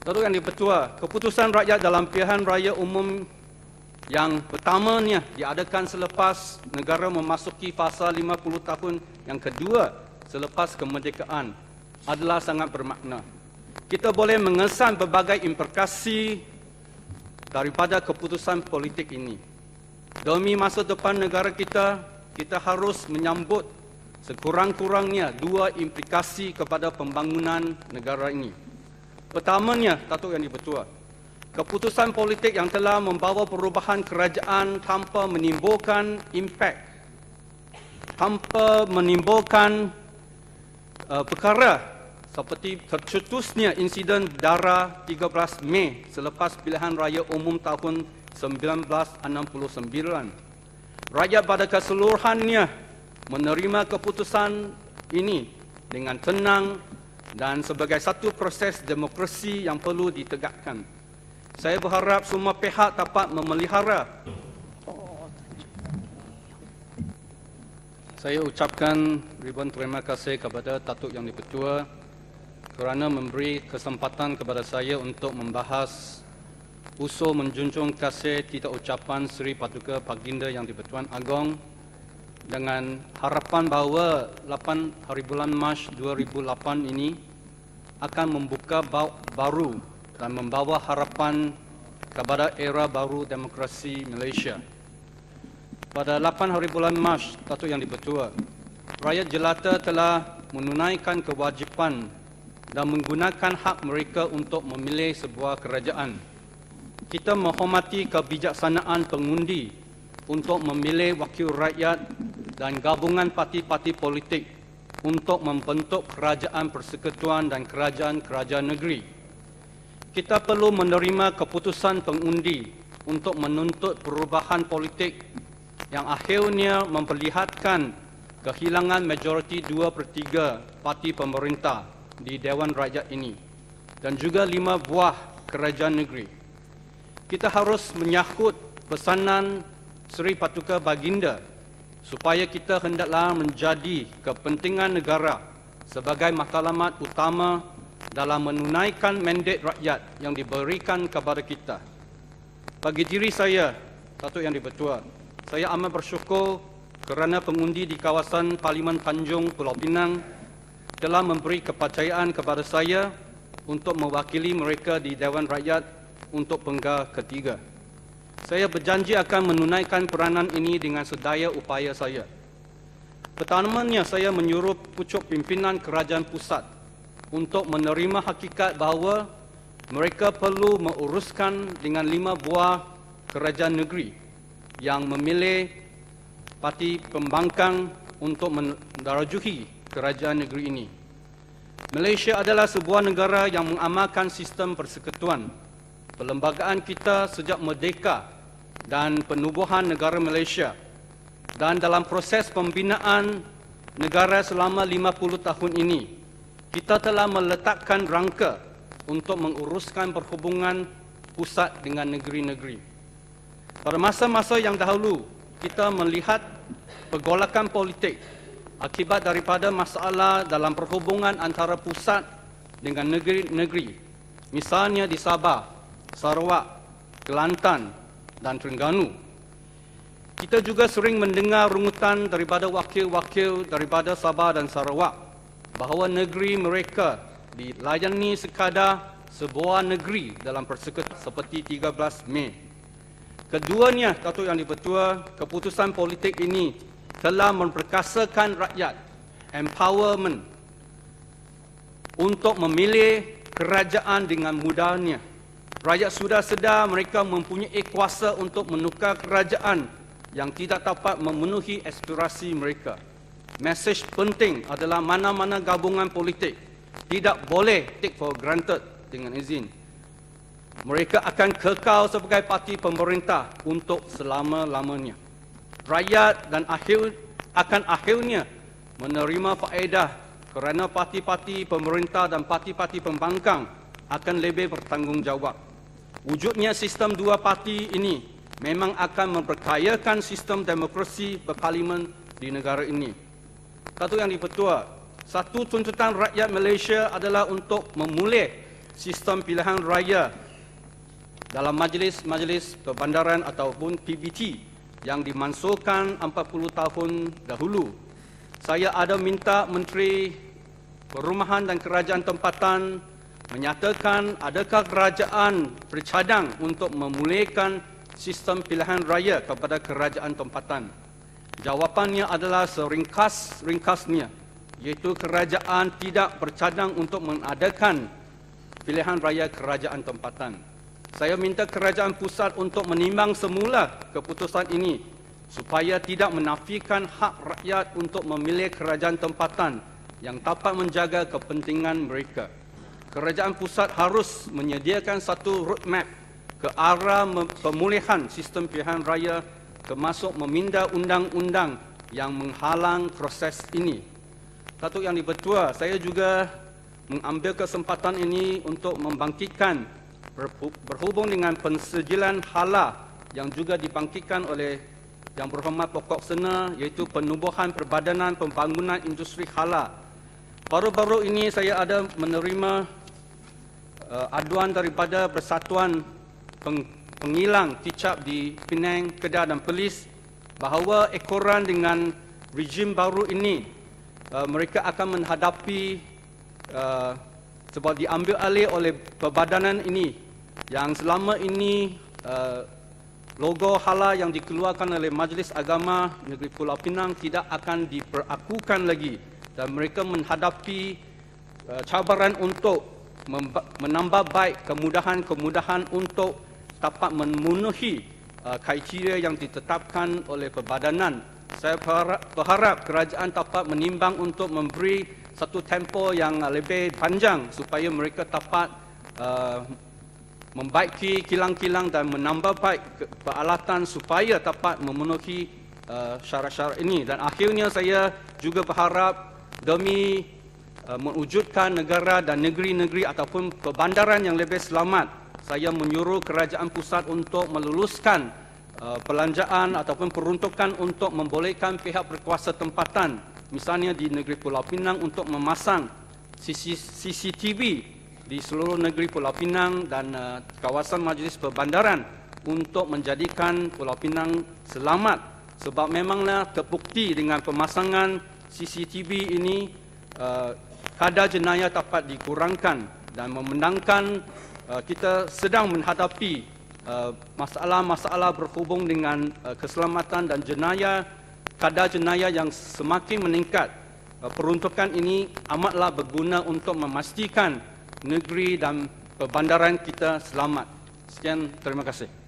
Datuk Yang di-Pertua, keputusan rakyat dalam pilihan raya umum yang pertamanya diadakan selepas negara memasuki fasa 50 tahun yang kedua selepas kemerdekaan adalah sangat bermakna. Kita boleh mengesan berbagai implikasi daripada keputusan politik ini. Demi masa depan negara kita, kita harus menyambut sekurang-kurangnya dua implikasi kepada pembangunan negara ini. Pertamanya, Datuk Yang di-Pertua, keputusan politik yang telah membawa perubahan kerajaan tanpa menimbulkan impak, tanpa menimbulkan perkara seperti tercetusnya insiden dara 13 Mei selepas pilihan raya umum tahun 1969. Rakyat pada keseluruhannya menerima keputusan ini dengan tenang dan sebagai satu proses demokrasi yang perlu ditegakkan. Saya berharap semua pihak dapat memelihara. Saya ucapkan ribuan terima kasih kepada Datuk Yang di-Pertua kerana memberi kesempatan kepada saya untuk membahas usul menjunjung kasih titah ucapan Seri Paduka Baginda Yang di-Pertuan Agong dengan harapan bahawa 8 hari bulan Mac 2008 ini akan membuka bab baru dan membawa harapan kepada era baru demokrasi Malaysia. Pada 8 hari bulan Mac, Datuk Yang di-Pertua, rakyat jelata telah menunaikan kewajipan dan menggunakan hak mereka untuk memilih sebuah kerajaan. Kita menghormati kebijaksanaan pengundi untuk memilih wakil rakyat dan gabungan parti-parti politik untuk membentuk kerajaan persekutuan dan kerajaan-kerajaan negeri. Kita perlu menerima keputusan pengundi untuk menuntut perubahan politik yang akhirnya memperlihatkan kehilangan majoriti 2/3 parti pemerintah di Dewan Rakyat ini dan juga 5 buah kerajaan negeri. Kita harus menyahut pesanan Seri Paduka Baginda supaya kita hendaklah menjadi kepentingan negara sebagai matlamat utama dalam menunaikan mandat rakyat yang diberikan kepada kita. Bagi diri saya, Datuk Yang di-Pertua, saya amat bersyukur kerana pengundi di kawasan Parlimen Tanjung Pulau Pinang telah memberi kepercayaan kepada saya untuk mewakili mereka di Dewan Rakyat untuk penggal ketiga. Saya berjanji akan menunaikan peranan ini dengan sedaya upaya saya. Pertamanya, saya menyuruh pucuk pimpinan kerajaan pusat untuk menerima hakikat bahawa mereka perlu menguruskan dengan 5 buah kerajaan negeri yang memilih parti pembangkang untuk mendarajuhi kerajaan negeri ini. Malaysia adalah sebuah negara yang mengamalkan sistem persekutuan. Perlembagaan kita sejak merdeka dan penubuhan negara Malaysia dan dalam proses pembinaan negara selama 50 tahun ini, kita telah meletakkan rangka untuk menguruskan perhubungan pusat dengan negeri-negeri. Pada masa-masa yang dahulu, kita melihat pergolakan politik akibat daripada masalah dalam perhubungan antara pusat dengan negeri-negeri. Misalnya di Sabah, Sarawak, Kelantan dan Terengganu. Kita juga sering mendengar rungutan daripada wakil-wakil daripada Sabah dan Sarawak bahawa negeri mereka dilayani sekadar sebuah negeri dalam persekutuan seperti 13 Mei. Keduanya, Datuk Yang di-Pertua, keputusan politik ini telah memperkasakan rakyat, empowerment untuk memilih kerajaan dengan mudahnya. Rakyat sudah sedar mereka mempunyai kuasa untuk menukar kerajaan yang tidak dapat memenuhi aspirasi mereka. Mesej penting adalah mana-mana gabungan politik tidak boleh take for granted dengan izin. Mereka akan kekal sebagai parti pemerintah untuk selama-lamanya. Rakyat dan akhirnya menerima faedah kerana parti-parti pemerintah dan parti-parti pembangkang akan lebih bertanggungjawab. Wujudnya sistem dua parti ini memang akan memperkayakan sistem demokrasi berparlimen di negara ini. Datuk Yang di-Pertua, satu tuntutan rakyat Malaysia adalah untuk memulih sistem pilihan raya dalam majlis-majlis perbandaran ataupun PBT yang dimansuhkan 40 tahun dahulu. Saya ada minta Menteri Perumahan dan Kerajaan Tempatan menyatakan adakah kerajaan bercadang untuk memulihkan sistem pilihan raya kepada kerajaan tempatan. Jawapannya adalah seringkas-ringkasnya, iaitu kerajaan tidak bercadang untuk mengadakan pilihan raya kerajaan tempatan. Saya minta kerajaan pusat untuk menimbang semula keputusan ini supaya tidak menafikan hak rakyat untuk memilih kerajaan tempatan yang dapat menjaga kepentingan mereka. Kerajaan pusat harus menyediakan satu roadmap ke arah pemulihan sistem pilihan raya termasuk meminda undang-undang yang menghalang proses ini. Datuk Yang di-Pertua, saya juga mengambil kesempatan ini untuk membangkitkan berhubung dengan pensejilan hala yang juga dibangkitkan oleh Yang Berhormat Pokok Sena, iaitu penubuhan Perbadanan Pembangunan Industri Hala. Baru-baru ini saya ada menerima aduan daripada Persatuan Pengilang Kicap di Penang, Kedah dan Perlis bahawa ekoran dengan rejim baru ini mereka akan menghadapi sebab diambil alih oleh perbadanan ini yang selama ini logo hala yang dikeluarkan oleh Majlis Agama Negeri Pulau Pinang tidak akan diperakukan lagi dan mereka menghadapi cabaran untuk menambah baik kemudahan-kemudahan untuk dapat memenuhi kriteria yang ditetapkan oleh perbadanan. Saya berharap kerajaan dapat menimbang untuk memberi satu tempoh yang lebih panjang supaya mereka dapat membaiki kilang-kilang dan menambah baik peralatan supaya dapat memenuhi syarat-syarat ini. Dan akhirnya saya juga berharap demi mewujudkan negara dan negeri-negeri ataupun perbandaran yang lebih selamat, saya menyuruh kerajaan pusat untuk meluluskan pelanjaan ataupun peruntukan untuk membolehkan pihak berkuasa tempatan, misalnya di negeri Pulau Pinang, untuk memasang CCTV di seluruh negeri Pulau Pinang dan kawasan majlis perbandaran untuk menjadikan Pulau Pinang selamat. Sebab memanglah terbukti dengan pemasangan CCTV ini kadar jenayah dapat dikurangkan dan memandangkan kita sedang menghadapi masalah-masalah berhubung dengan keselamatan dan jenayah, kadar jenayah yang semakin meningkat. Peruntukan ini amatlah berguna untuk memastikan negeri dan perbandaran kita selamat. Sekian, terima kasih.